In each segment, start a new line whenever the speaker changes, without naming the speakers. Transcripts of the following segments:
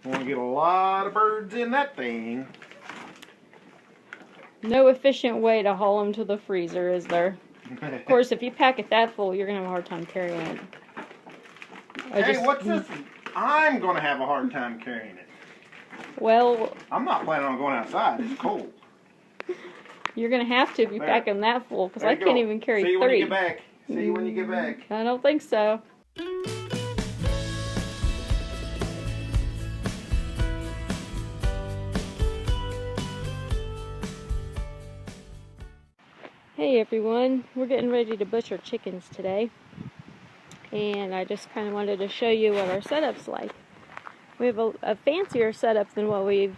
Want to get a lot of birds in that thing.
No efficient way to haul them to the freezer, is there? Of course, if you pack it that full, you're going to have a hard time carrying it.
Hey, what's this? I'm going to have a hard time carrying it.
Well,
I'm not planning on going outside. It's cold.
You're going to have to if you pack them that full, because I can't even carry 3.
See you when you get back. See you when you get back.
I don't think so. Hey everyone, we're getting ready to butcher chickens today, and I just kind of wanted to show you what our setup's like. We have a fancier setup than what we've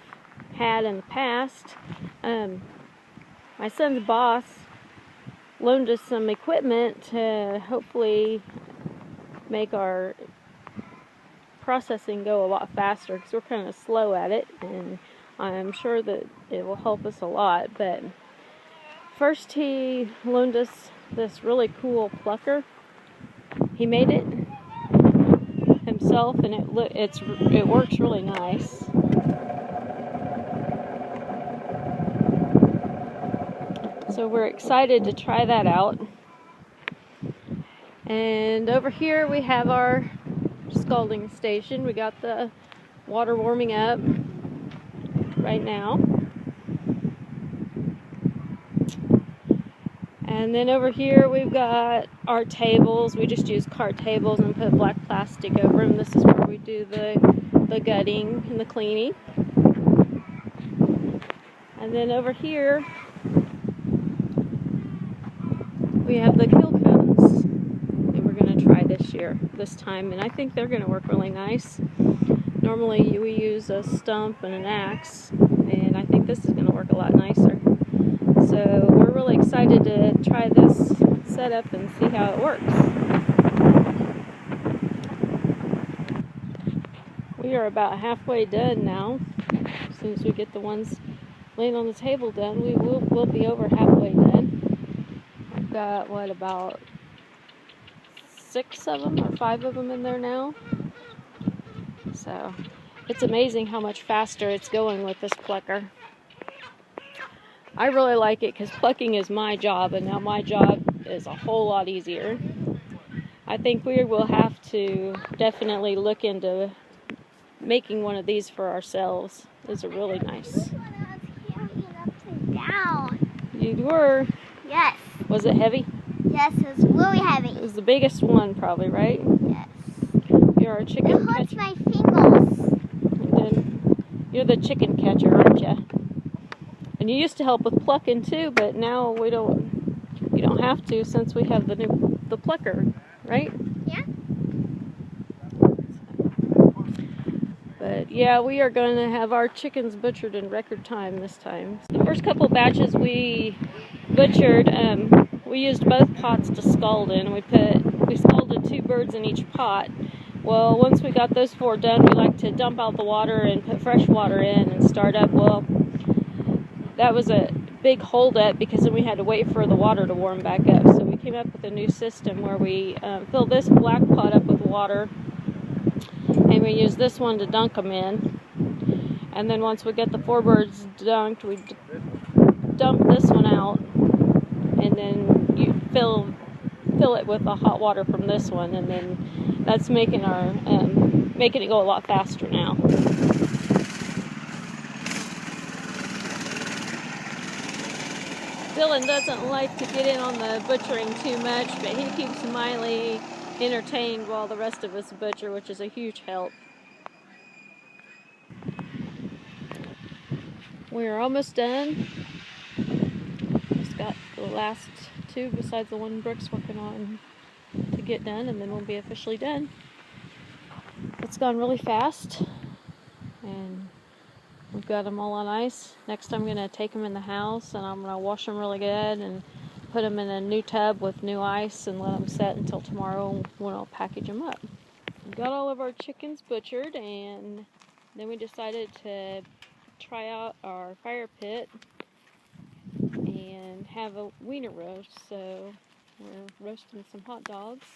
had in the past. My son's boss loaned us some equipment to hopefully make our processing go a lot faster, because we're kind of slow at it, and I'm sure that it will help us a lot. But first, he loaned us this really cool plucker. He made it himself, and it works really nice. So we're excited to try that out. And over here we have our scalding station. We got the water warming up right now. And then over here we've got our tables. We just use cart tables and put black plastic over them. This is where we do the gutting and the cleaning. And then over here we have the kill cones that we're going to try this time, and I think they're going to work really nice. Normally we use a stump and an axe, and I think this is going to work a lot nicer. So we're really excited to try this setup and see how it works. We are about halfway done now. As soon as we get the ones laying on the table done, we'll be over halfway done. I've got, about 6 of them or 5 of them in there now. So it's amazing how much faster it's going with this plucker. I really like it because plucking is my job, and now my job is a whole lot easier. I think we will have to definitely look into making one of these for ourselves. These are really nice. You were?
Yes.
Was it heavy?
Yes, it was really heavy.
It was the biggest one probably, right?
Yes.
You're our chicken
catcher. It hurts my fingers.
And then you're the chicken catcher, aren't you? And you used to help with plucking too, but now you don't have to, since we have the plucker, right?
Yeah.
But yeah, we are going to have our chickens butchered in record time this time. The first couple batches we butchered, we used both pots to scald in. We scalded 2 birds in each pot. Well, once we got those 4 done, we like to dump out the water and put fresh water in and start up. Well, that was a big holdup, because then we had to wait for the water to warm back up. So we came up with a new system where we fill this black pot up with water, and we use this one to dunk them in. And then once we get the 4 birds dunked, we dump this one out, and then you fill it with the hot water from this one, and then that's making it go a lot faster now. Dylan doesn't like to get in on the butchering too much, but he keeps Miley entertained while the rest of us butcher, which is a huge help. We're almost done. Just got the last 2 besides the one Brooke's working on to get done, and then we'll be officially done. It's gone really fast, and we've got them all on ice. Next I'm going to take them in the house, and I'm going to wash them really good and put them in a new tub with new ice and let them set until tomorrow when I'll package them up. We've got all of our chickens butchered, and then we decided to try out our fire pit and have a wiener roast. So we're roasting some hot dogs.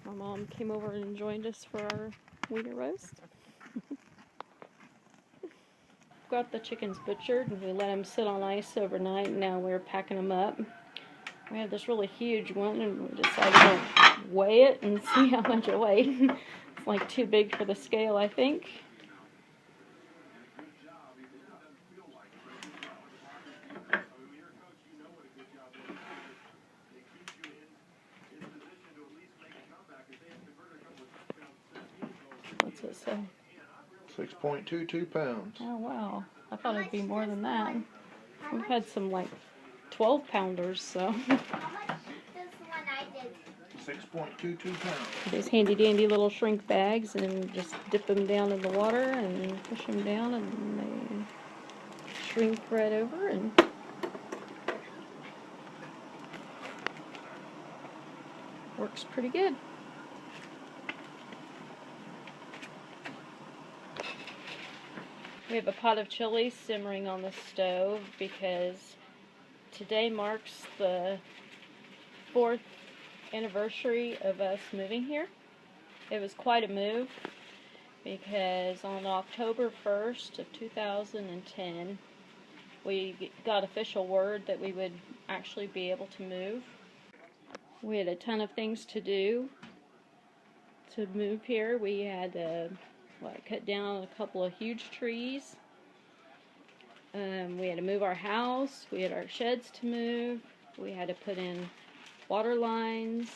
My mom came over and joined us for our wiener roast. Got the chickens butchered and we let them sit on ice overnight, and now we're packing them up. We had this really huge one and we decided to weigh it and see how much it weighed. It's like too big for the scale, I think. What's it say?
6.22 pounds.
Oh wow, I thought it'd be more than that. We've had some like 12 pounders, so.
How much this one I did?
6.22 pounds.
These handy dandy little shrink bags, and just dip them down in the water and push them down, and they shrink right over, and works pretty good. We have a pot of chili simmering on the stove because today marks the 4th anniversary of us moving here. It was quite a move because on October 1st of 2010 we got official word that we would actually be able to move. We had a ton of things to do to move here. We had to cut down a couple of huge trees. We had to move our house. We had our sheds to move. We had to put in water lines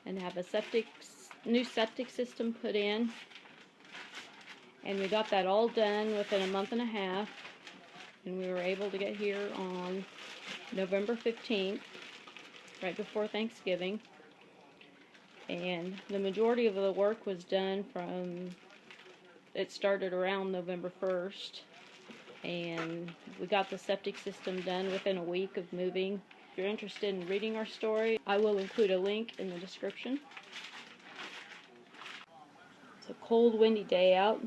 and have a new septic system put in. And we got that all done within a month and a half. And we were able to get here on November 15th, right before Thanksgiving. And the majority of the work was done it started around November 1st. And we got the septic system done within a week of moving. If you're interested in reading our story, I will include a link in the description. It's a cold, windy day out.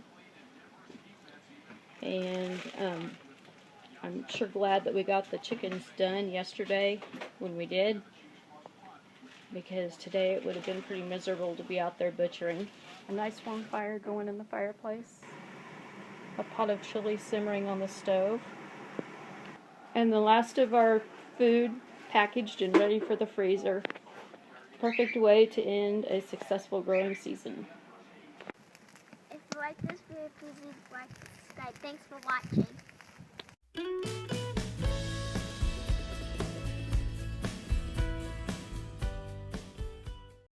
And I'm sure glad that we got the chickens done yesterday when we did, because today it would have been pretty miserable to be out there butchering. A nice warm fire going in the fireplace. A pot of chili simmering on the stove. And the last of our food packaged and ready for the freezer. Perfect way to end a successful growing season.
If you like this video, please leave a like and subscribe. Thanks for watching.